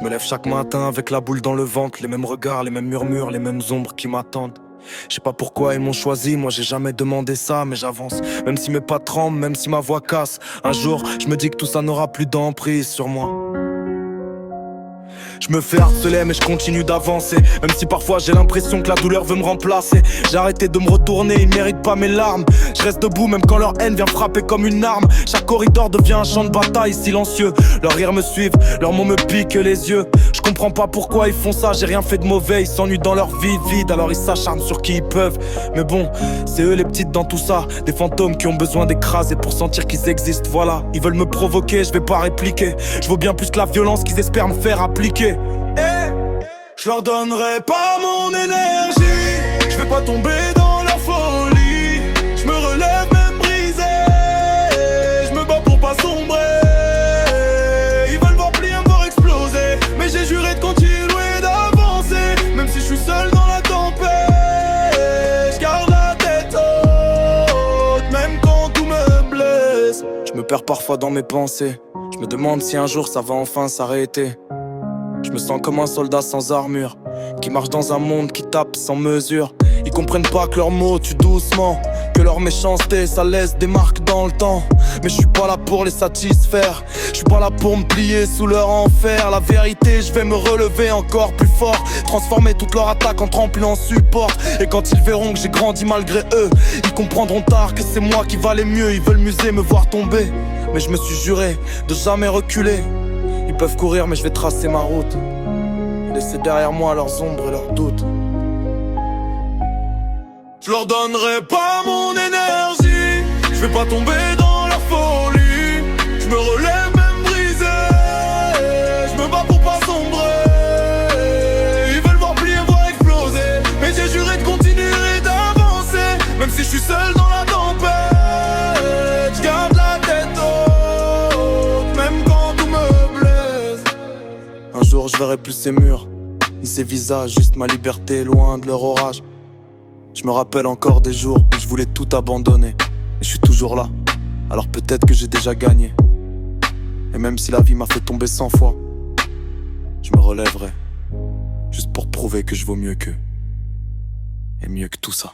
Je me lève chaque matin avec la boule dans le ventre, les mêmes regards, les mêmes murmures, les mêmes ombres qui m'attendent. Je sais pas pourquoi ils m'ont choisi, moi j'ai jamais demandé ça, mais j'avance. Même si mes pas tremblent, même si ma voix casse. Un jour, je me dis que tout ça n'aura plus d'emprise sur moi. Je me fais harceler mais je continue d'avancer. Même si parfois j'ai l'impression que la douleur veut me remplacer. J'ai arrêté de me retourner, ils méritent pas mes larmes. Je reste debout même quand leur haine vient frapper comme une arme. Chaque corridor devient un champ de bataille silencieux. Leurs rires me suivent, leurs mots me piquent les yeux. Je comprends pas pourquoi ils font ça, j'ai rien fait de mauvais. Ils s'ennuient dans leur vie vide, alors ils s'acharnent sur qui ils peuvent. Mais bon, c'est eux les petites dans tout ça. Des fantômes qui ont besoin d'écraser pour sentir qu'ils existent, voilà. Ils veulent me provoquer, je vais pas répliquer. Je vaux bien plus que la violence qu'ils espèrent me faire appliquer. Je leur donnerai pas mon énergie. Je vais pas tomber dans leur folie. Je me relève même brisé. Je me bats pour pas sombrer. Ils veulent voir plier, me voir exploser. Mais j'ai juré de continuer d'avancer. Même si je suis seul dans la tempête. Je garde la tête haute. Même quand tout me blesse. Je me perds parfois dans mes pensées. Je me demande si un jour ça va enfin s'arrêter. Je me sens comme un soldat sans armure, qui marche dans un monde qui tape sans mesure. Ils comprennent pas que leurs mots tuent doucement, que leur méchanceté ça laisse des marques dans le temps. Mais je suis pas là pour les satisfaire, je suis pas là pour me plier sous leur enfer. La vérité, je vais me relever encore plus fort, transformer toute leur attaque en tremplin en support. Et quand ils verront que j'ai grandi malgré eux, ils comprendront tard que c'est moi qui valais mieux. Ils veulent m'user, me voir tomber, mais je me suis juré de jamais reculer. Ils peuvent courir mais je vais tracer ma route, laisser derrière moi leurs ombres et leurs doutes. Je leur donnerai pas mon énergie. Je vais pas tomber dans leur folie. Je me relève même brisé. Je me bats pour pas sombrer. Ils veulent voir plier, voir exploser. Mais j'ai juré de continuer d'avancer. Même si je suis seul dans la tempête. Je garde la tête haute, même quand tout me blesse. Un jour je verrai plus ces murs, ni ces visages, juste ma liberté loin de leur orage. Je me rappelle encore des jours où je voulais tout abandonner. Et je suis toujours là, alors peut-être que j'ai déjà gagné. Et même si la vie m'a fait tomber 100 fois, je me relèverai, juste pour prouver que je vaux mieux qu'eux. Et mieux que tout ça.